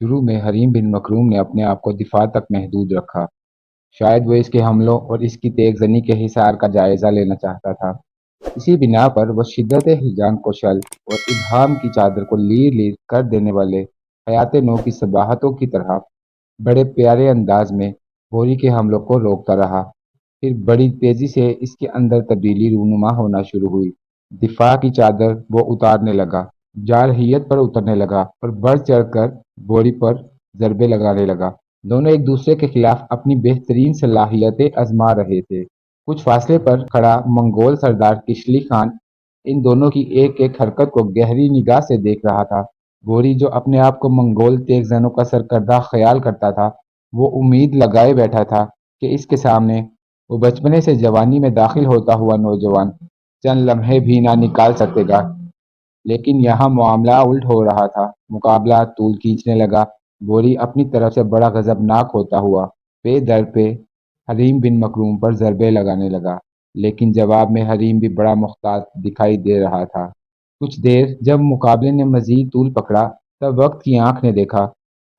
شروع میں حریم بن مکروم نے اپنے آپ کو دفاع تک محدود رکھا۔ شاید وہ اس کے حملوں اور اس کی تیز زنی کے حصار کا جائزہ لینا چاہتا تھا۔ اسی بنا پر وہ شدت ہیجان کو شل اور ابہام کی چادر کو لیر لیر کر دینے والے حیات نو کی صباحتوں کی طرح بڑے پیارے انداز میں بوری کے حملوں کو روکتا رہا۔ پھر بڑی تیزی سے اس کے اندر تبدیلی رونما ہونا شروع ہوئی۔ دفاع کی چادر وہ اتارنے لگا، جارحیت پر اترنے لگا اور بڑھ چڑھ کر بوری پر ضربے لگانے لگا۔ دونوں ایک دوسرے کے خلاف اپنی بہترین صلاحیتیں آزما رہے تھے۔ کچھ فاصلے پر کھڑا منگول سردار کشلی خان ان دونوں کی ایک ایک حرکت کو گہری نگاہ سے دیکھ رہا تھا۔ بوری جو اپنے آپ کو منگول تیغ زنوں کا سرکردہ خیال کرتا تھا، وہ امید لگائے بیٹھا تھا کہ اس کے سامنے وہ بچپنے سے جوانی میں داخل ہوتا ہوا نوجوان چند لمحے بھی نہ نکال سکے گا۔ لیکن یہاں معاملہ الٹ ہو رہا تھا۔ مقابلہ طول کھینچنے لگا۔ بوری اپنی طرف سے بڑا غضبناک ہوتا ہوا پے در پہ حریم بن مکروم پر ضربے لگانے لگا، لیکن جواب میں حریم بھی بڑا محتاط دکھائی دے رہا تھا۔ کچھ دیر جب مقابلے نے مزید طول پکڑا، تب وقت کی آنکھ نے دیکھا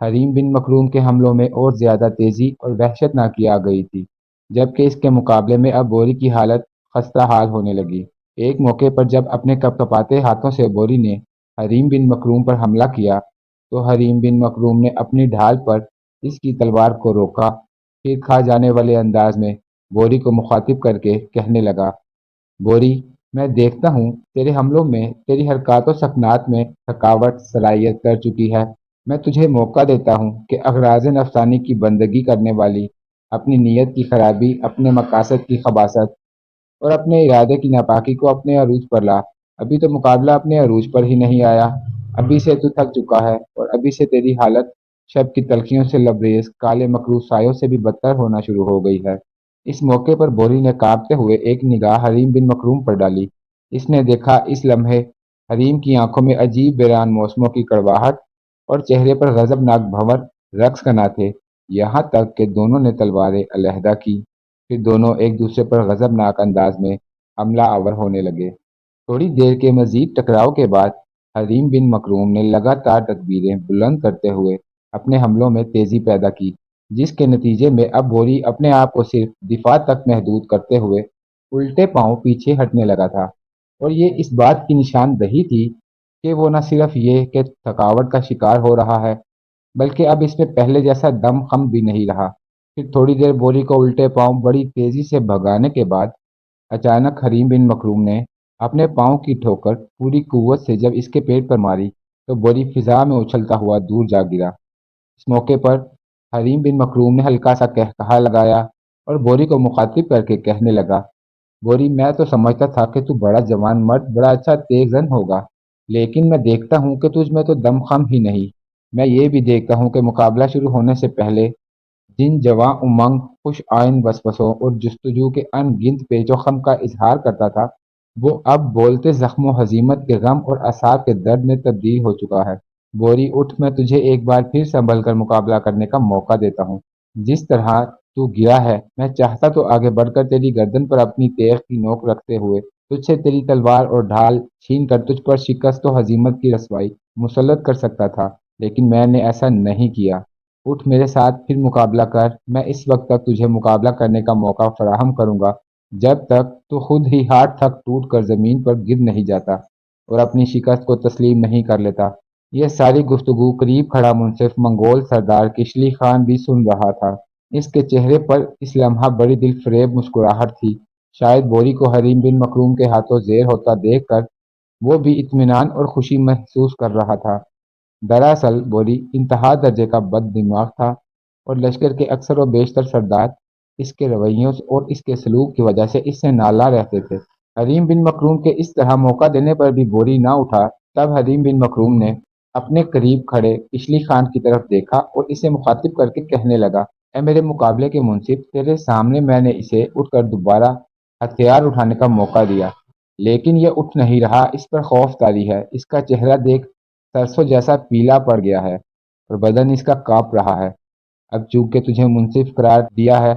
حریم بن مکروم کے حملوں میں اور زیادہ تیزی اور وحشت ناکی آ گئی تھی، جبکہ اس کے مقابلے میں اب بوری کی حالت خستہ حال ہونے لگی۔ ایک موقع پر جب اپنے کپ کپاتے ہاتھوں سے بوری نے حریم بن مکروم پر حملہ کیا تو حریم بن مکروم نے اپنی ڈھال پر اس کی تلوار کو روکا، پھر کھا جانے والے انداز میں بوری کو مخاطب کر کے کہنے لگا، بوری، میں دیکھتا ہوں تیرے حملوں میں تیری حرکات و سکنات میں تھکاوٹ صلاحیت کر چکی ہے۔ میں تجھے موقع دیتا ہوں کہ اغراض نفسانی کی بندگی کرنے والی اپنی نیت کی خرابی، اپنے مقاصد کی خباثت اور اپنے ارادے کی ناپاکی کو اپنے عروج پر لا۔ ابھی تو مقابلہ اپنے عروج پر ہی نہیں آیا، ابھی سے تو تھک چکا ہے اور ابھی سے تیری حالت شب کی تلخیوں سے لبریز کالے مکروح سایوں سے بھی بدتر ہونا شروع ہو گئی ہے۔ اس موقع پر بوری نے کانپتے ہوئے ایک نگاہ حریم بن مکروم پر ڈالی۔ اس نے دیکھا اس لمحے حریم کی آنکھوں میں عجیب ویران موسموں کی کڑواہٹ اور چہرے پر غضبناک بھنور رقص کرنا تھے۔ یہاں تک کہ دونوں نے تلواریں علیحدہ کی، پھر دونوں ایک دوسرے پر غضبناک انداز میں حملہ آور ہونے لگے۔ تھوڑی دیر کے مزید ٹکراؤ کے بعد حریم بن مکروم نے لگاتار تکبیریں بلند کرتے ہوئے اپنے حملوں میں تیزی پیدا کی، جس کے نتیجے میں اب بوری اپنے آپ کو صرف دفاع تک محدود کرتے ہوئے الٹے پاؤں پیچھے ہٹنے لگا تھا، اور یہ اس بات کی نشاندہی تھی کہ وہ نہ صرف یہ کہ تھکاوٹ کا شکار ہو رہا ہے، بلکہ اب اس میں پہلے جیسا دم خم بھی نہیں رہا۔ پھر تھوڑی دیر بوری کو الٹے پاؤں بڑی تیزی سے بھگانے کے بعد اچانک حریم بن مکروم نے اپنے پاؤں کی ٹھوکر پوری قوت سے جب اس کے پیٹ پر ماری تو بوری فضا میں اچھلتا ہوا دور جا گرا۔ اس موقع پر حریم بن مکروم نے ہلکا سا قہقہا لگایا اور بوری کو مخاطب کر کے کہنے لگا، بوری، میں تو سمجھتا تھا کہ تو بڑا جوان مرد، بڑا اچھا تیز زن ہوگا، لیکن میں دیکھتا ہوں کہ تجھ میں تو دم خم ہی نہیں۔ میں یہ بھی دیکھتا ہوں کہ مقابلہ شروع ہونے سے پہلے جن جواں امنگ، خوش آئند وسوسوں اور جستجو کے ان گنت پیچ و خم کا اظہار کرتا تھا، وہ اب بولتے زخم و حزیمت کے غم اور اعصاب کے درد میں تبدیل ہو چکا ہے۔ بوری اٹھ، میں تجھے ایک بار پھر سنبھل کر مقابلہ کرنے کا موقع دیتا ہوں۔ جس طرح تو گرا ہے، میں چاہتا تو آگے بڑھ کر تیری گردن پر اپنی تیغ کی نوک رکھتے ہوئے تجھ سے تیری تلوار اور ڈھال چھین کر تجھ پر شکست و ہزیمت کی رسوائی مسلط کر سکتا تھا، لیکن میں نے ایسا نہیں کیا۔ اٹھ میرے ساتھ پھر مقابلہ کر۔ میں اس وقت تک تجھے مقابلہ کرنے کا موقع فراہم کروں گا جب تک تو خود ہی ہاتھ تھک ٹوٹ کر زمین پر گر نہیں جاتا اور اپنی شکست کو تسلیم نہیں کر لیتا۔ یہ ساری گفتگو قریب کھڑا منصف منگول سردار کشلی خان بھی سن رہا تھا۔ اس کے چہرے پر اس لمحہ بڑی دل فریب مسکراہٹ تھی۔ شاید بوری کو حریم بن مکروم کے ہاتھوں زیر ہوتا دیکھ کر وہ بھی اطمینان اور خوشی محسوس کر رہا تھا۔ دراصل بوری انتہا درجے کا بد دماغ تھا اور لشکر کے اکثر و بیشتر سردار اس کے رویوں اور اس کے سلوک کی وجہ سے اس سے نالا رہتے تھے۔ حریم بن مکروم کے اس طرح موقع دینے پر بھی بوری نہ اٹھا۔ تب حریم بن مکروم نے اپنے قریب کھڑے کشلی خان کی طرف دیکھا اور اسے مخاطب کر کے کہنے لگا، اے میرے مقابلے کے منصف، تیرے سامنے میں نے اسے اٹھ کر دوبارہ ہتھیار اٹھانے کا موقع دیا، لیکن یہ اٹھ نہیں رہا۔ اس پر خوف طاری ہے۔ اس کا چہرہ دیکھ سرسوں جیسا پیلا پڑ گیا ہے اور بدن اس کا کانپ رہا ہے۔ اب چونکہ تجھے منصف قرار دیا ہے،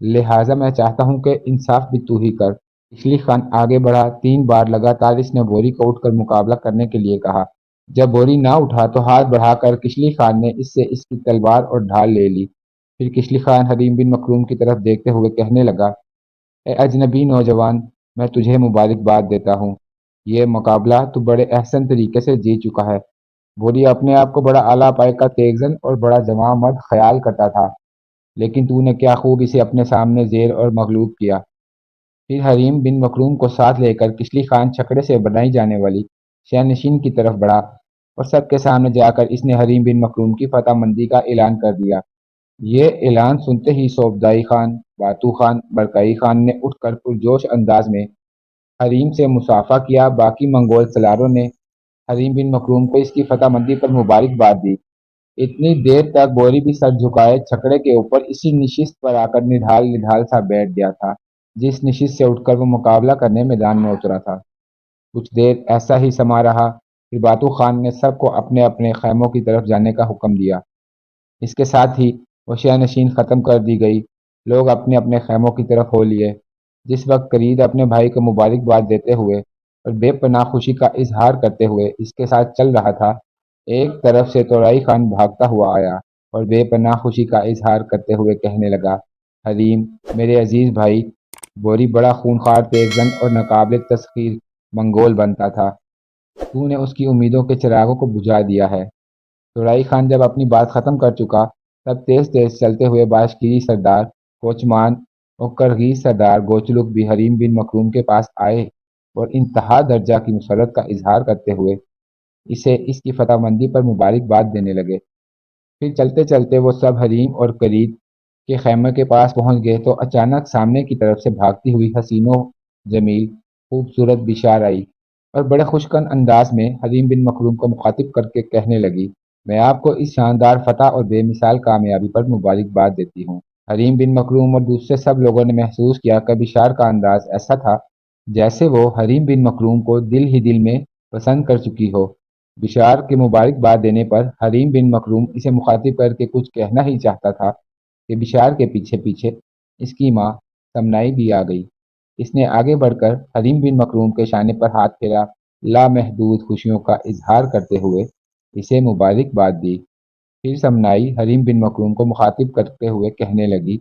لہٰذا میں چاہتا ہوں کہ انصاف بھی تو ہی کر۔ کشلی خان آگے بڑھا۔ 3 بار لگاتار اس نے بوری کو اٹھ کر مقابلہ کرنے کے لیے کہا، جب بوری نہ اٹھا تو ہاتھ بڑھا کر کشلی خان نے اس سے اس کی تلوار اور ڈھال لے لی۔ پھر کشلی خان حریم بن مکروم کی طرف دیکھتے ہوئے کہنے لگا، اے اجنبی نوجوان، میں تجھے مبارکباد دیتا ہوں۔ یہ مقابلہ تو بڑے احسن طریقے سے جیت چکا ہے۔ بوری اپنے آپ کو بڑا اعلیٰ پائے کا تیغزن اور بڑا جواں مرد خیال کرتا تھا، لیکن تو نے کیا خوب اسے اپنے سامنے زیر اور مغلوب کیا۔ پھر حریم بن مکروم کو ساتھ لے کر کشلی خان چھکڑے سے بنائی جانے والی شہ نشین کی طرف بڑھا اور سب کے سامنے جا کر اس نے حریم بن مکروم کی فتح مندی کا اعلان کر دیا۔ یہ اعلان سنتے ہی صوبدائی خان، باتو خان، برکائی خان نے اٹھ کر پرجوش انداز میں حریم سے مصافحہ کیا۔ باقی منگول سلاروں نے حریم بن مکروم کو اس کی فتح مندی پر مبارکباد دی۔ اتنی دیر تک بوری بھی سر جھکائے چھکڑے کے اوپر اسی نشست پر آ کر نڈھال نڈھال سا بیٹھ گیا تھا جس نشست سے اٹھ کر وہ مقابلہ کرنے میدان میں اترا تھا۔ کچھ دیر ایسا ہی سما رہا، پھر باتو خان نے سب کو اپنے اپنے خیموں کی طرف جانے کا حکم دیا۔ اس کے ساتھ ہی وہ شہ نشین ختم کر دی گئی، لوگ اپنے اپنے خیموں کی طرف ہو لیے۔ جس وقت کرید اپنے بھائی کو مبارکباد دیتے ہوئے اور بے پناہ خوشی کا اظہار کرتے ہوئے اس کے ساتھ چل رہا تھا، ایک طرف سے تورائی خان بھاگتا ہوا آیا اور بے پناہ خوشی کا اظہار کرتے ہوئے کہنے لگا، حریم میرے عزیز بھائی، بوری بڑا خونخوار تیزن اور ناقابل تسخیر منگول بنتا تھا، تو نے اس کی امیدوں کے چراغوں کو بجھا دیا ہے۔ تورائی خان جب اپنی بات ختم کر چکا تب تیز تیز چلتے ہوئے باشکیری سردار کوچمان اور کرغیز سردار گوچلک بھی حریم بن مکروم کے پاس آئے اور انتہا درجہ کی مسرت کا اظہار کرتے ہوئے اسے اس کی فتح مندی پر مبارکباد دینے لگے۔ پھر چلتے چلتے وہ سب حریم اور کرید کے خیمے کے پاس پہنچ گئے تو اچانک سامنے کی طرف سے بھاگتی ہوئی حسین و جمیل خوبصورت بشار آئی اور بڑے خوشکن انداز میں حریم بن مکروم کو مخاطب کر کے کہنے لگی، میں آپ کو اس شاندار فتح اور بے مثال کامیابی پر مبارکباد دیتی ہوں۔ حریم بن مکروم اور دوسرے سب لوگوں نے محسوس کیا کہ بشار کا انداز ایسا تھا جیسے وہ حریم بن مکروم کو دل ہی دل میں پسند کر چکی ہو۔ بشار کے مبارکباد دینے پر حریم بن مکروم اسے مخاطب کر کے کچھ کہنا ہی چاہتا تھا کہ بشار کے پیچھے پیچھے اس کی ماں سمنائی بھی آ گئی۔ اس نے آگے بڑھ کر حریم بن مکروم کے شانے پر ہاتھ پھیرا، لامحدود خوشیوں کا اظہار کرتے ہوئے اسے مبارکباد دی۔ پھر سمنائی حریم بن مکروم کو مخاطب کرتے ہوئے کہنے لگی،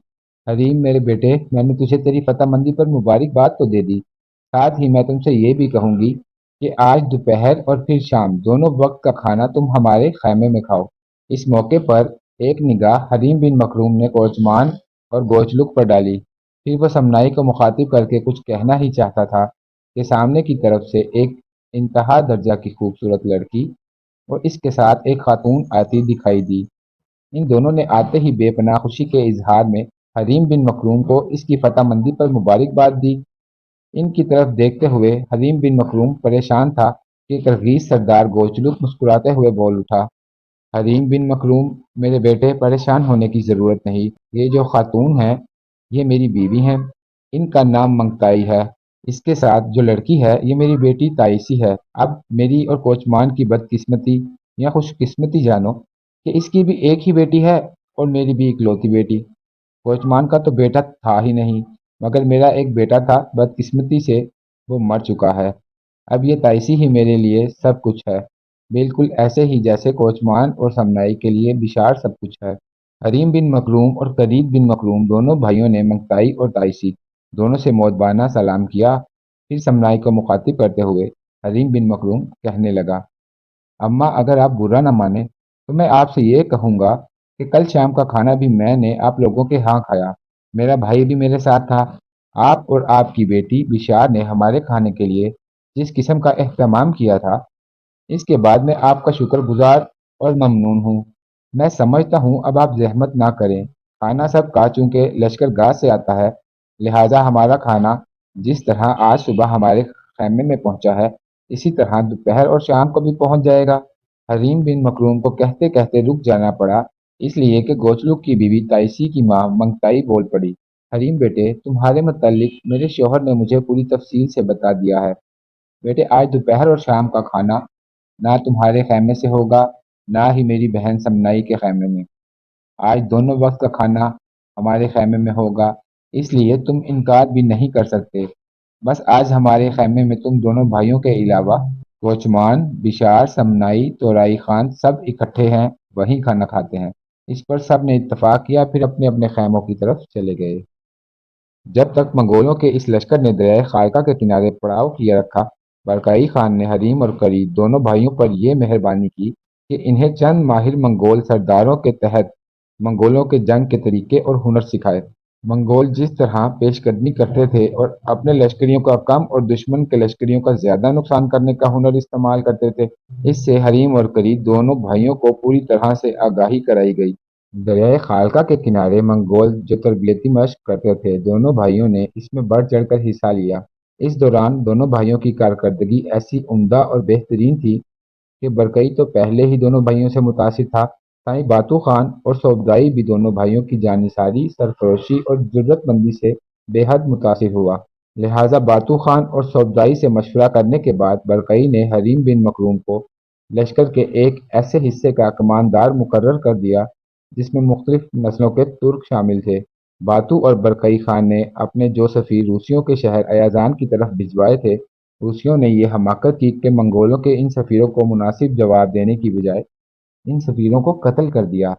حریم میرے بیٹے، میں نے تجھے تیری فتح مندی پر مبارکباد تو دے دی، ساتھ ہی میں تم سے یہ بھی کہوں گی کہ آج دوپہر اور پھر شام دونوں وقت کا کھانا تم ہمارے خیمے میں کھاؤ۔ اس موقع پر ایک نگاہ حریم بن مکروم نے کوچمان اور گوچلک پر ڈالی، پھر وہ سمنائی کو مخاطب کر کے کچھ کہنا ہی چاہتا تھا کہ سامنے کی طرف سے ایک انتہا درجہ کی خوبصورت لڑکی اور اس کے ساتھ ایک خاتون آتی دکھائی دی۔ ان دونوں نے آتے ہی بے پناہ خوشی کے اظہار میں حریم بن مکروم کو اس کی فتح مندی پر مبارکباد دی۔ ان کی طرف دیکھتے ہوئے حریم بن مکروم پریشان تھا کہ کرغیز سردار گوچلک مسکراتے ہوئے بول اٹھا، حریم بن مکروم میرے بیٹے، پریشان ہونے کی ضرورت نہیں، یہ جو خاتون ہے یہ میری بیوی ہیں، ان کا نام منگتائی ہے۔ اس کے ساتھ جو لڑکی ہے یہ میری بیٹی تائیسی ہے۔ اب میری اور کوچمان کی بدقسمتی یا خوش قسمتی جانو کہ اس کی بھی ایک ہی بیٹی ہے اور میری بھی اکلوتی بیٹی۔ کوچمان کا تو بیٹا تھا ہی نہیں، مگر میرا ایک بیٹا تھا، بدقسمتی سے وہ مر چکا ہے۔ اب یہ تائیسی ہی میرے لیے سب کچھ ہے، بالکل ایسے ہی جیسے کوچمان اور سمنائی کے لیے بشار سب کچھ ہے۔ حریم بن مکروم اور کرید بن مکروم دونوں بھائیوں نے منگتائی اور تائیسی دونوں سے مودبانہ سلام کیا۔ پھر سمنائی کو مخاطب کرتے ہوئے حریم بن مکروم کہنے لگا، اماں اگر آپ برا نہ مانیں تو میں آپ سے یہ کہوں گا کہ کل شام کا کھانا بھی میں نے آپ لوگوں کے ہاں کھایا، میرا بھائی بھی میرے ساتھ تھا۔ آپ اور آپ کی بیٹی بشار نے ہمارے کھانے کے لیے جس قسم کا اہتمام کیا تھا، اس کے بعد میں آپ کا شکر گزار اور ممنون ہوں۔ میں سمجھتا ہوں اب آپ زحمت نہ کریں، کھانا سب کا چونکہ لشکر گاہ سے آتا ہے، لہٰذا ہمارا کھانا جس طرح آج صبح ہمارے خیمے میں پہنچا ہے اسی طرح دوپہر اور شام کو بھی پہنچ جائے گا۔ حریم بن مکروم کو کہتے کہتے رک جانا پڑا، اس لیے کہ گوچلک کی بیوی تائیسی کی ماں منگتائی بول پڑی، حریم بیٹے، تمہارے متعلق میرے شوہر نے مجھے پوری تفصیل سے بتا دیا ہے۔ بیٹے، آج دوپہر اور شام کا کھانا نہ تمہارے خیمے سے ہوگا نہ ہی میری بہن سمنائی کے خیمے میں، آج دونوں وقت کا کھانا ہمارے خیمے میں ہوگا، اس لیے تم انکار بھی نہیں کر سکتے۔ بس آج ہمارے خیمے میں تم دونوں بھائیوں کے علاوہ کوچمان، بشار، سمنائی، تورائی خان سب اکٹھے ہیں، وہیں کھانا کھاتے ہیں۔ اس پر سب نے اتفاق کیا، پھر اپنے اپنے خیموں کی طرف چلے گئے۔ جب تک منگولوں کے اس لشکر نے دریائے خالکا کے کنارے پڑاؤ کیے رکھا، برکائی خان نے حریم اور کرید دونوں بھائیوں پر یہ مہربانی کی کہ انہیں چند ماہر منگول سرداروں کے تحت منگولوں کے جنگ کے طریقے اور ہنر سکھائے۔ منگول جس طرح پیش قدمی کرتے تھے اور اپنے لشکریوں کا کم اور دشمن کے لشکریوں کا زیادہ نقصان کرنے کا ہنر استعمال کرتے تھے، اس سے حریم اور کرید دونوں بھائیوں کو پوری طرح سے آگاہی کرائی گئی۔ دریائے خالکا کے کنارے منگول جو تربیتی مشق کرتے تھے، دونوں بھائیوں نے اس میں بڑھ چڑھ کر حصہ لیا۔ اس دوران دونوں بھائیوں کی کارکردگی ایسی عمدہ اور بہترین تھی کہ برکئی تو پہلے ہی دونوں بھائیوں سے متاثر تھا، سائیں باتو خان اور صوبدائی بھی دونوں بھائیوں کی جانثاری، سرفروشی اور جرت مندی سے بے حد متاثر ہوا۔ لہٰذا باتو خان اور صوبدائی سے مشورہ کرنے کے بعد برکئی نے حریم بن مکروم کو لشکر کے ایک ایسے حصے کا کماندار مقرر کر دیا جس میں مختلف نسلوں کے ترک شامل تھے۔ باتو اور برکئی خان نے اپنے جو سفیر روسیوں کے شہر ایازان کی طرف بھجوائے تھے، روسیوں نے یہ حماقت کی کہ منگولوں کے ان سفیروں کو مناسب جواب دینے کی بجائے ان سفیروں کو قتل کر دیا،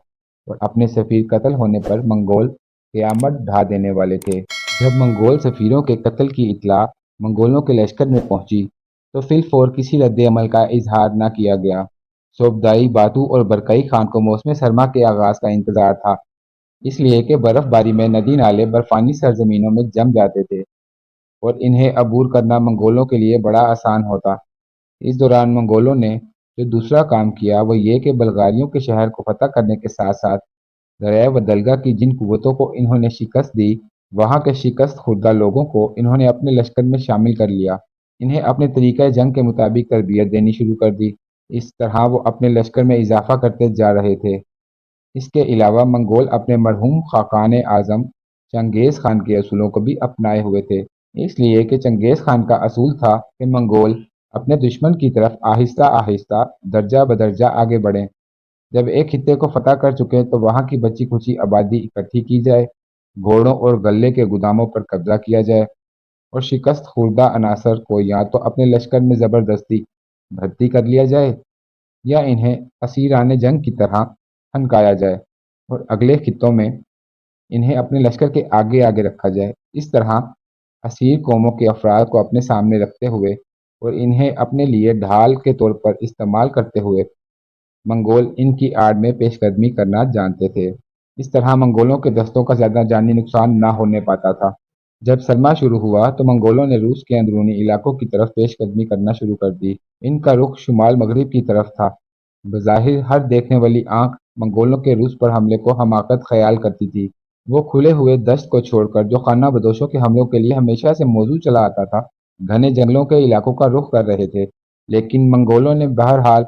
اور اپنے سفیر قتل ہونے پر منگول قیامت ڈھا دینے والے تھے۔ جب منگول سفیروں کے قتل کی اطلاع منگولوں کے لشکر میں پہنچی تو فی الفور کسی رد عمل کا اظہار نہ کیا گیا۔ صوبدائی، باتو اور برکئی خان کو موسم سرما کے آغاز کا انتظار تھا، اس لیے کہ برف باری میں ندی نالے برفانی سرزمینوں میں جم جاتے تھے اور انہیں عبور کرنا منگولوں کے لیے بڑا آسان ہوتا۔ اس دوران منگولوں نے جو دوسرا کام کیا وہ یہ کہ بلغاریوں کے شہر کو فتح کرنے کے ساتھ ساتھ دریائے ودلگا کی جن قوتوں کو انہوں نے شکست دی، وہاں کے شکست خوردہ لوگوں کو انہوں نے اپنے لشکر میں شامل کر لیا، انہیں اپنے طریقہ جنگ کے مطابق تربیت دینی شروع کر دی۔ اس طرح وہ اپنے لشکر میں اضافہ کرتے جا رہے تھے۔ اس کے علاوہ منگول اپنے مرحوم خاقان اعظم چنگیز خان کے اصولوں کو بھی اپنائے ہوئے تھے، اس لیے کہ چنگیز خان کا اصول تھا کہ منگول اپنے دشمن کی طرف آہستہ آہستہ درجہ بدرجہ آگے بڑھیں۔ جب ایک خطے کو فتح کر چکے تو وہاں کی بچی کچی آبادی اکٹھی کی جائے، گھوڑوں اور غلے کے گوداموں پر قبضہ کیا جائے اور شکست خوردہ عناصر کو یا تو اپنے لشکر میں زبردستی بھرتی کر لیا جائے یا انہیں اسیران جنگ کی طرح ہنکایا جائے اور اگلے خطوں میں انہیں اپنے لشکر کے آگے آگے رکھا جائے۔ اس طرح اسیر قوموں کے افراد کو اپنے سامنے رکھتے ہوئے اور انہیں اپنے لیے ڈھال کے طور پر استعمال کرتے ہوئے منگول ان کی آڑ میں پیش قدمی کرنا جانتے تھے۔ اس طرح منگولوں کے دستوں کا زیادہ جانی نقصان نہ ہونے پاتا تھا۔ جب سرما شروع ہوا تو منگولوں نے روس کے اندرونی علاقوں کی طرف پیش قدمی کرنا شروع کر دی۔ ان کا رخ شمال مغرب کی طرف تھا۔ بظاہر ہر دیکھنے والی آنکھ منگولوں کے روس پر حملے کو حماقت خیال کرتی تھی۔ وہ کھلے ہوئے دشت کو چھوڑ کر جو خانہ بدوشوں کے حملوں کے لیے ہمیشہ سے موزوں چلا آتا تھا، گھنے جنگلوں کے علاقوں کا رخ کر رہے تھے، لیکن منگولوں نے بہرحال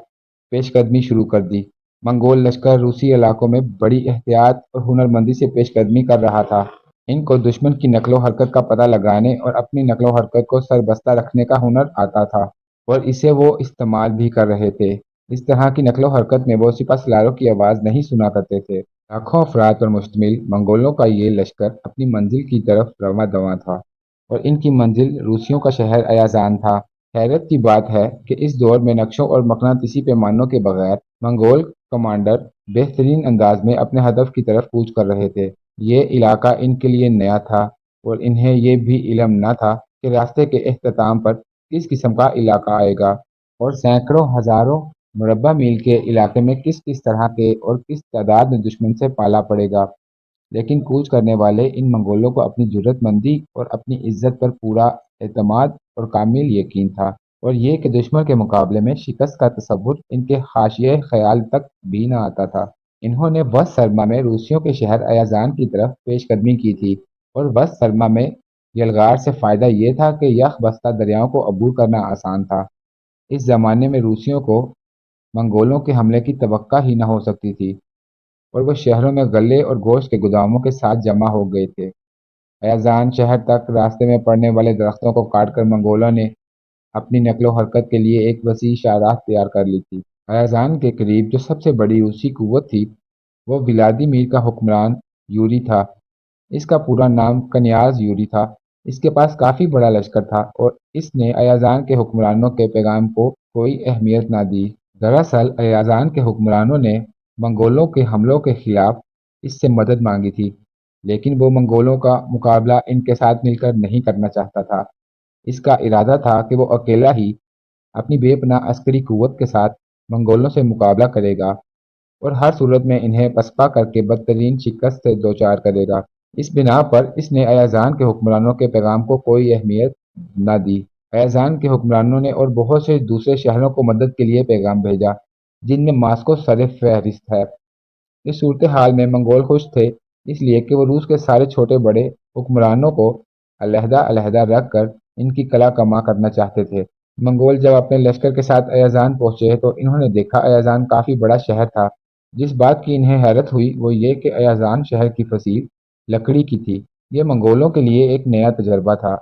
پیش قدمی شروع کر دی۔ منگول لشکر روسی علاقوں میں بڑی احتیاط اور ہنرمندی سے پیش قدمی کر رہا تھا۔ ان کو دشمن کی نقل و حرکت کا پتہ لگانے اور اپنی نقل و حرکت کو سربستہ رکھنے کا ہنر آتا تھا، اور اسے وہ استعمال بھی کر رہے تھے۔ اس طرح کی نقل و حرکت میں وہ سپہ سالاروں کی آواز نہیں سنا کرتے تھے۔ لاکھوں افراد پر مشتمل منگولوں کا یہ لشکر اپنی منزل کی طرف رواں دواں تھا، اور ان کی منزل روسیوں کا شہر ایازان تھا۔ حیرت کی بات ہے کہ اس دور میں نقشوں اور مقناطیسی پیمانوں کے بغیر منگول کمانڈر بہترین انداز میں اپنے ہدف کی طرف کوچ کر رہے تھے۔ یہ علاقہ ان کے لیے نیا تھا، اور انہیں یہ بھی علم نہ تھا کہ راستے کے اختتام پر کس قسم کا علاقہ آئے گا اور سینکڑوں ہزاروں مربع میل کے علاقے میں کس کس طرح کے اور کس تعداد میں دشمن سے پالا پڑے گا۔ لیکن کوچ کرنے والے ان منگولوں کو اپنی جرت مندی اور اپنی عزت پر پورا اعتماد اور کامل یقین تھا، اور یہ کہ دشمن کے مقابلے میں شکست کا تصور ان کے حاشیہ خیال تک بھی نہ آتا تھا۔ انہوں نے وسط سرما میں روسیوں کے شہر ایازان کی طرف پیش قدمی کی تھی، اور وسط سرما میں یلغار سے فائدہ یہ تھا کہ یخ بستہ دریاؤں کو عبور کرنا آسان تھا۔ اس زمانے میں روسیوں کو منگولوں کے حملے کی توقع ہی نہ ہو سکتی تھی، اور وہ شہروں میں غلے اور گوشت کے گوداموں کے ساتھ جمع ہو گئے تھے۔ ایازان شہر تک راستے میں پڑنے والے درختوں کو کاٹ کر منگولوں نے اپنی نقل و حرکت کے لیے ایک وسیع شاہراہ تیار کر لی تھی۔ ایازان کے قریب جو سب سے بڑی روسی قوت تھی وہ ولادیمیر کا حکمران یوری تھا۔ اس کا پورا نام کنیاز یوری تھا۔ اس کے پاس کافی بڑا لشکر تھا، اور اس نے ایازان کے حکمرانوں کے پیغام کو کوئی اہمیت نہ دی۔ دراصل ایازان کے حکمرانوں نے منگولوں کے حملوں کے خلاف اس سے مدد مانگی تھی، لیکن وہ منگولوں کا مقابلہ ان کے ساتھ مل کر نہیں کرنا چاہتا تھا۔ اس کا ارادہ تھا کہ وہ اکیلا ہی اپنی بے پناہ عسکری قوت کے ساتھ منگولوں سے مقابلہ کرے گا اور ہر صورت میں انہیں پسپا کر کے بدترین شکست سے دوچار کرے گا۔ اس بنا پر اس نے ایازان کے حکمرانوں کے پیغام کو کوئی اہمیت نہ دی۔ ایازان کے حکمرانوں نے اور بہت سے دوسرے شہروں کو مدد کے لیے پیغام بھیجا، جن میں ماسکو سر فہرست ہے۔ اس صورتحال میں منگول خوش تھے، اس لیے کہ وہ روس کے سارے چھوٹے بڑے حکمرانوں کو علیحدہ علیحدہ رکھ کر ان کی کلا کما کرنا چاہتے تھے۔ منگول جب اپنے لشکر کے ساتھ ایازان پہنچے تو انہوں نے دیکھا ایازان کافی بڑا شہر تھا۔ جس بات کی انہیں حیرت ہوئی وہ یہ کہ ایازان شہر کی فصیل لکڑی کی تھی۔ یہ منگولوں کے لیے ایک نیا تجربہ تھا۔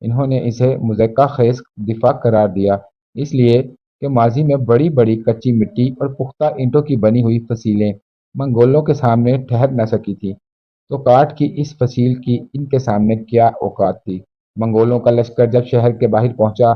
انہوں نے اسے مذائقہ خیز دفاع قرار دیا، اس لیے کہ ماضی میں بڑی بڑی کچی مٹی اور پختہ اینٹوں کی بنی ہوئی فصیلیں منگولوں کے سامنے ٹھہر نہ سکی تھی، تو کاٹ کی اس فصیل کی ان کے سامنے کیا اوقات تھی۔ منگولوں کا لشکر جب شہر کے باہر پہنچا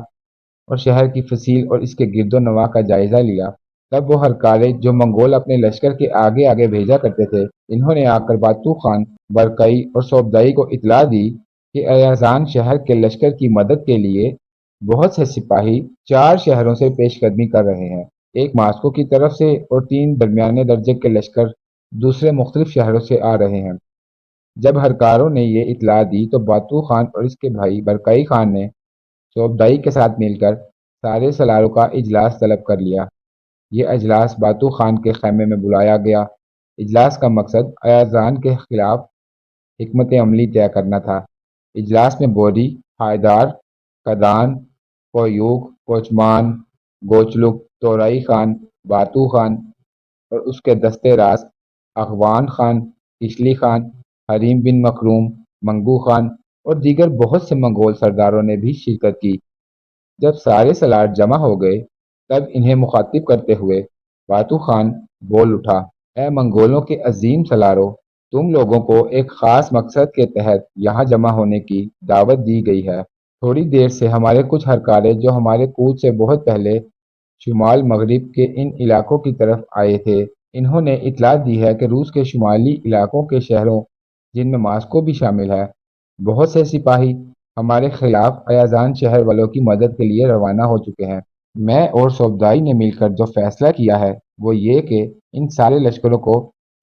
اور شہر کی فصیل اور اس کے گرد و نواح کا جائزہ لیا، تب وہ ہرکارے جو منگول اپنے لشکر کے آگے آگے بھیجا کرتے تھے، انہوں نے آ کر باتو خان، برکئی اور صوبدئی کو اطلاع دی کہ ایازان شہر کے لشکر کی مدد کے لیے بہت سے سپاہی 4 شہروں سے پیش قدمی کر رہے ہیں، ایک ماسکو کی طرف سے اور 3 درمیانے درجے کے لشکر دوسرے مختلف شہروں سے آ رہے ہیں۔ جب ہرکاروں نے یہ اطلاع دی تو باتو خان اور اس کے بھائی برکئی خان نے صوبدئی کے ساتھ مل کر سارے سلاروں کا اجلاس طلب کر لیا۔ یہ اجلاس باتو خان کے خیمے میں بلایا گیا۔ اجلاس کا مقصد ایازان کے خلاف حکمت عملی طے کرنا تھا۔ اجلاس میں بوری، حائدار، کدان، کویوک، کوچمان، گوچلک، تورائی خان، باتو خان اور اس کے دستے راز، اغوان خان، کشلی خان، حریم بن مکروم، منگو خان اور دیگر بہت سے منگول سرداروں نے بھی شرکت کی۔ جب سارے سلار جمع ہو گئے تب انہیں مخاطب کرتے ہوئے باتو خان بول اٹھا، اے منگولوں کے عظیم سلاروں، تم لوگوں کو ایک خاص مقصد کے تحت یہاں جمع ہونے کی دعوت دی گئی ہے۔ تھوڑی دیر سے ہمارے کچھ ہرکارے جو ہمارے کوچ سے بہت پہلے شمال مغرب کے ان علاقوں کی طرف آئے تھے، انہوں نے اطلاع دی ہے کہ روس کے شمالی علاقوں کے شہروں، جن میں ماسکو بھی شامل ہے، بہت سے سپاہی ہمارے خلاف ایازان شہر والوں کی مدد کے لیے روانہ ہو چکے ہیں۔ میں اور صوبدائی نے مل کر جو فیصلہ کیا ہے وہ یہ کہ ان سارے لشکروں کو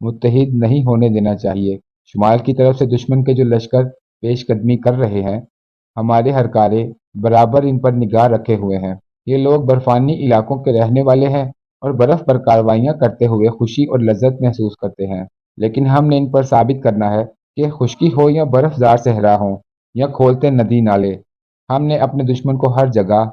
متحد نہیں ہونے دینا چاہیے۔ شمال کی طرف سے دشمن کے جو لشکر پیش قدمی کر رہے ہیں، ہمارے ہرکارے برابر ان پر نگاہ رکھے ہوئے ہیں۔ یہ لوگ برفانی علاقوں کے رہنے والے ہیں اور برف پر کارروائیاں کرتے ہوئے خوشی اور لذت محسوس کرتے ہیں، لیکن ہم نے ان پر ثابت کرنا ہے کہ خشکی ہو یا برف زار صحرا ہوں یا کھولتے ندی نالے، ہم نے اپنے دشمن کو ہر جگہ،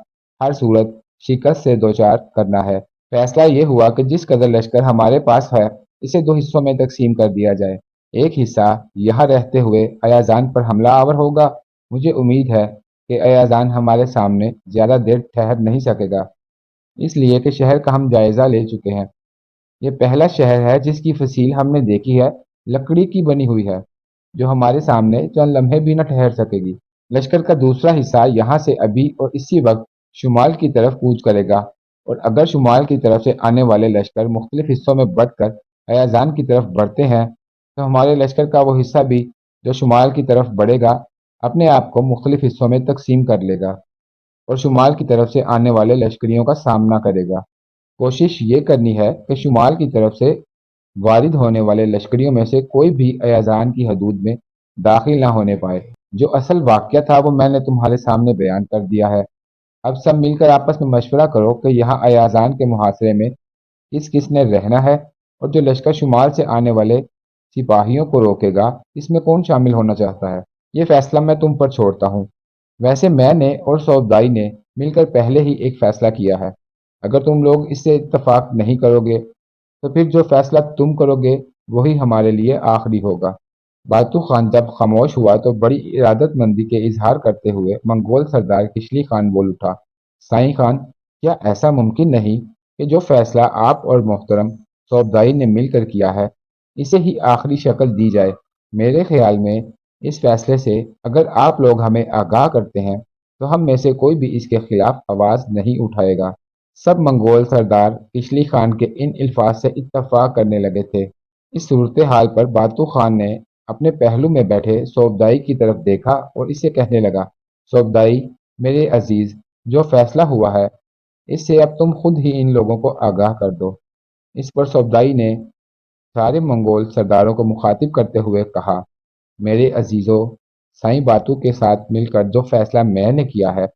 ہر صورت شکست سے دوچار کرنا ہے۔ فیصلہ یہ ہوا کہ جس قدر لشکر ہمارے پاس ہے اسے 2 حصوں میں تقسیم کر دیا جائے۔ ایک حصہ یہاں رہتے ہوئے ایازان پر حملہ آور ہوگا۔ مجھے امید ہے کہ ایازان ہمارے سامنے زیادہ دیر ٹھہر نہیں سکے گا، اس لیے کہ شہر کا ہم جائزہ لے چکے ہیں۔ یہ پہلا شہر ہے جس کی فصیل ہم نے دیکھی ہے، لکڑی کی بنی ہوئی ہے، جو ہمارے سامنے چند لمحے بھی نہ ٹھہر سکے گی۔ لشکر کا دوسرا حصہ یہاں سے ابھی اور اسی وقت شمال کی طرف کوچ کرے گا، اور اگر شمال کی طرف سے آنے والے لشکر مختلف حصوں میں بٹ کر ایازان کی طرف بڑھتے ہیں تو ہمارے لشکر کا وہ حصہ بھی جو شمال کی طرف بڑھے گا اپنے آپ کو مختلف حصوں میں تقسیم کر لے گا اور شمال کی طرف سے آنے والے لشکریوں کا سامنا کرے گا۔ کوشش یہ کرنی ہے کہ شمال کی طرف سے وارد ہونے والے لشکریوں میں سے کوئی بھی ایازان کی حدود میں داخل نہ ہونے پائے۔ جو اصل واقعہ تھا وہ میں نے تمہارے سامنے بیان کر دیا ہے۔ اب سب مل کر آپس میں مشورہ کرو کہ یہاں ایازان کے محاصرے میں کس کس نے رہنا ہے، اور جو لشکر شمال سے آنے والے سپاہیوں کو روکے گا اس میں کون شامل ہونا چاہتا ہے۔ یہ فیصلہ میں تم پر چھوڑتا ہوں۔ ویسے میں نے اور صوبدائی نے مل کر پہلے ہی ایک فیصلہ کیا ہے۔ اگر تم لوگ اس سے اتفاق نہیں کرو گے تو پھر جو فیصلہ تم کرو گے وہی ہمارے لیے آخری ہوگا۔ باتو خان جب خاموش ہوا تو بڑی ارادت مندی کے اظہار کرتے ہوئے منگول سردار کشلی خان بول اٹھا، سائیں خان، کیا ایسا ممکن نہیں کہ جو فیصلہ آپ اور محترم صوبدائی نے مل کر کیا ہے اسے ہی آخری شکل دی جائے؟ میرے خیال میں اس فیصلے سے اگر آپ لوگ ہمیں آگاہ کرتے ہیں تو ہم میں سے کوئی بھی اس کے خلاف آواز نہیں اٹھائے گا۔ سب منگول سردار کشلی خان کے ان الفاظ سے اتفاق کرنے لگے تھے۔ اس صورتحال پر باتو خان نے اپنے پہلو میں بیٹھے صوبدائی کی طرف دیکھا اور اسے کہنے لگا، صوبدائی میرے عزیز، جو فیصلہ ہوا ہے اس سے اب تم خود ہی ان لوگوں کو آگاہ کر دو۔ اس پر صوبدائی نے سارے منگول سرداروں کو مخاطب کرتے ہوئے کہا، میرے عزیزو، سائیں باتو کے ساتھ مل کر جو فیصلہ میں نے کیا ہے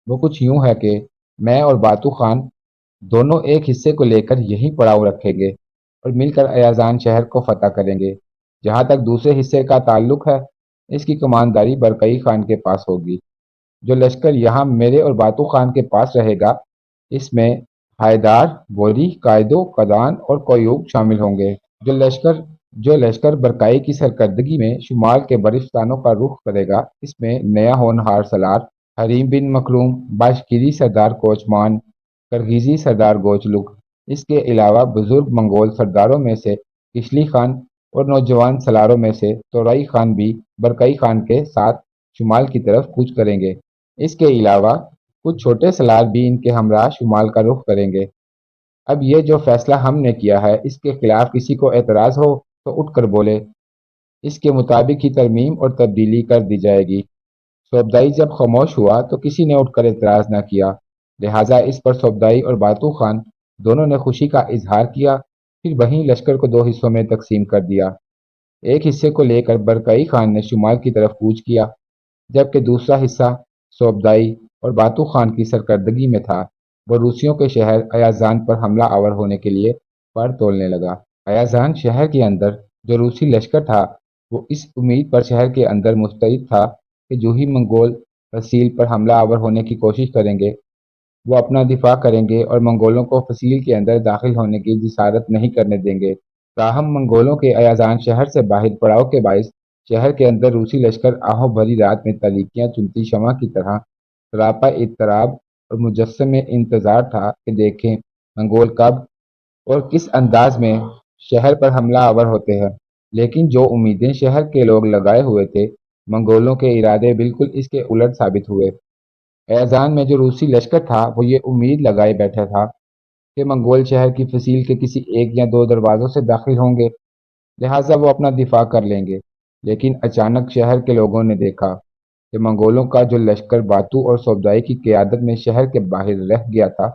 وہ کچھ یوں ہے کہ میں اور باتو خان دونوں ایک حصے کو لے کر یہیں پڑاؤ رکھیں گے اور مل کر ایازان شہر کو فتح کریں گے۔ جہاں تک دوسرے حصے کا تعلق ہے، اس کی کمانداری برکئی خان کے پاس ہوگی۔ جو لشکر یہاں میرے اور باتو خان کے پاس رہے گا، اس میں حیدار، بوری، قائدو، قدان اور قیوب شامل ہوں گے۔ جو لشکر برکائی کی سرکردگی میں شمال کے برفتانوں کا رخ کرے گا، اس میں نیا ہونہار سالار، حریم بن مکروم، باشکیری سردار کوچمان، کرغیزی سردار گوچلک، اس کے علاوہ بزرگ منگول سرداروں میں سے کشلی خان اور نوجوان سالاروں میں سے تورائی خان بھی برکئی خان کے ساتھ شمال کی طرف کوچ کریں گے۔ اس کے علاوہ کچھ چھوٹے سالار بھی ان کے ہمراہ شمال کا رخ کریں گے۔ اب یہ جو فیصلہ ہم نے کیا ہے، اس کے خلاف کسی کو اعتراض ہو تو اٹھ کر بولے، اس کے مطابق ہی ترمیم اور تبدیلی کر دی جائے گی۔ صوبدائی جب خاموش ہوا تو کسی نے اٹھ کر اعتراض نہ کیا، لہٰذا اس پر صوبدائی اور باتو خان دونوں نے خوشی کا اظہار کیا۔ پھر وہیں لشکر کو دو حصوں میں تقسیم کر دیا۔ ایک حصے کو لے کر برکئی خان نے شمال کی طرف کوچ کیا، جبکہ دوسرا حصہ صوبدائی اور باتو خان کی سرکردگی میں تھا، وہ روسیوں کے شہر ایازان پر حملہ آور ہونے کے لیے پر تولنے لگا۔ ایازان شہر کے اندر جو روسی لشکر تھا، وہ اس امید پر شہر کے اندر مستعد تھا کہ جو ہی منگول فصیل پر حملہ آور ہونے کی کوشش کریں گے، وہ اپنا دفاع کریں گے اور منگولوں کو فصیل کے اندر داخل ہونے کی جسارت نہیں کرنے دیں گے۔ تاہم منگولوں کے ایازان شہر سے باہر پڑاؤ کے باعث شہر کے اندر روسی لشکر آہو بھری رات میں تاریکیاں چنتی شمع کی طرح سراپا اضطراب اور مجسم انتظار تھا کہ دیکھیں منگول کب اور کس انداز میں شہر پر حملہ آور ہوتے ہیں۔ لیکن جو امیدیں شہر کے لوگ لگائے ہوئے تھے، منگولوں کے ارادے بالکل اس کے الٹ ثابت ہوئے۔ ایزان میں جو روسی لشکر تھا، وہ یہ امید لگائے بیٹھا تھا کہ منگول شہر کی فصیل کے کسی ایک یا دو دروازوں سے داخل ہوں گے، لہٰذا وہ اپنا دفاع کر لیں گے۔ لیکن اچانک شہر کے لوگوں نے دیکھا کہ منگولوں کا جو لشکر باتو اور صوبدائی کی قیادت میں شہر کے باہر رہ گیا تھا،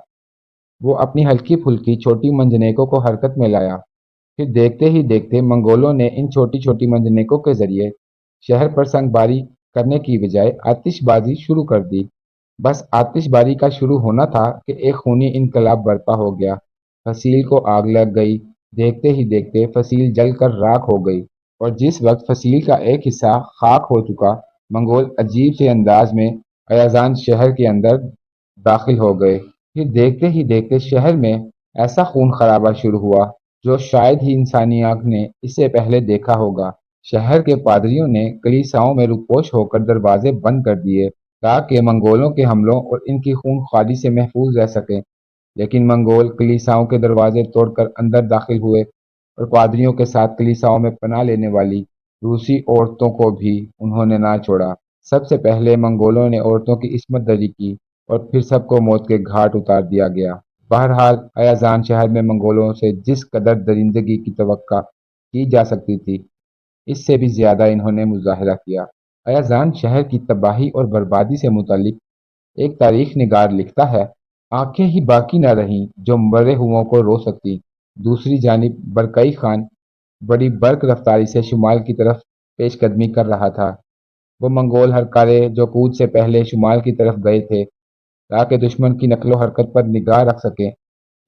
وہ اپنی ہلکی پھلکی چھوٹی منجنیکوں کو حرکت میں لایا۔ پھر دیکھتے ہی دیکھتے منگولوں نے ان چھوٹی چھوٹی منجنیکوں کے ذریعے شہر پر سنگ باری کرنے کی بجائے آتش بازی شروع کر دی۔ بس آتش باری کا شروع ہونا تھا کہ ایک خونی انقلاب برپا ہو گیا۔ فصیل کو آگ لگ گئی۔ دیکھتے ہی دیکھتے فصیل جل کر راکھ ہو گئی، اور جس وقت فصیل کا ایک حصہ خاک ہو چکا، منگول عجیب سے انداز میں ایازان شہر کے اندر داخل ہو گئے۔ پھر دیکھتے ہی دیکھتے شہر میں ایسا خون خرابہ شروع ہوا جو شاید ہی انسانی آنکھ نے اس سے پہلے دیکھا ہوگا۔ شہر کے پادریوں نے کلیساؤں میں روپوش ہو کر دروازے بند کر دیے تاکہ منگولوں کے حملوں اور ان کی خون خواری سے محفوظ رہ سکیں، لیکن منگول کلیساؤں کے دروازے توڑ کر اندر داخل ہوئے اور پادریوں کے ساتھ کلیساؤں میں پناہ لینے والی روسی عورتوں کو بھی انہوں نے نہ چھوڑا۔ سب سے پہلے منگولوں نے عورتوں کی عصمت دری کی اور پھر سب کو موت کے گھاٹ اتار دیا گیا۔ بہرحال ایازان شہر میں منگولوں سے جس قدر درندگی کی توقع کی جا سکتی تھی، اس سے بھی زیادہ انہوں نے مظاہرہ کیا۔ ایازان شہر کی تباہی اور بربادی سے متعلق ایک تاریخ نگار لکھتا ہے، آنکھیں ہی باقی نہ رہیں جو مرے ہوئوں کو رو سکتی۔ دوسری جانب برکئی خان بڑی برق رفتاری سے شمال کی طرف پیش قدمی کر رہا تھا۔ وہ منگول ہرکارے جو کود سے پہلے شمال کی طرف گئے تھے تاکہ دشمن کی نقل و حرکت پر نگاہ رکھ سکیں،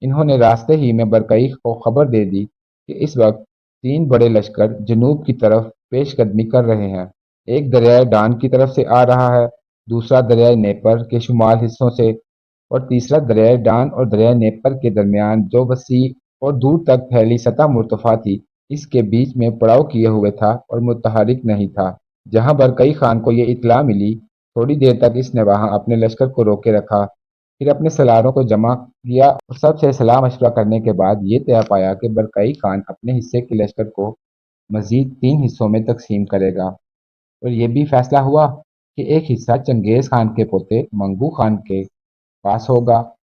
انہوں نے راستے ہی میں برکئی کو خبر دے دی کہ اس وقت تین بڑے لشکر جنوب کی طرف پیش قدمی کر رہے ہیں۔ ایک دریائے ڈان کی طرف سے آ رہا ہے، دوسرا دریائے نیپر کے شمال حصوں سے، اور تیسرا دریائے ڈان اور دریائے نیپر کے درمیان جو وسیع اور دور تک پھیلی سطح مرتفع تھی، اس کے بیچ میں پڑاؤ کیے ہوئے تھا اور متحرک نہیں تھا۔ جہاں برکئی خان کو یہ اطلاع ملی، تھوڑی دیر تک اس نے وہاں اپنے لشکر کو روکے رکھا، پھر اپنے سالاروں کو جمع کیا اور سب سے صلاح مشورہ کرنے کے بعد یہ طے پایا کہ برکئی خان اپنے حصے کے لشکر کو مزید تین حصوں میں تقسیم کرے گا، اور یہ بھی فیصلہ ہوا کہ ایک حصہ چنگیز خان کے پوتے منگو خان کے پاس ہوگا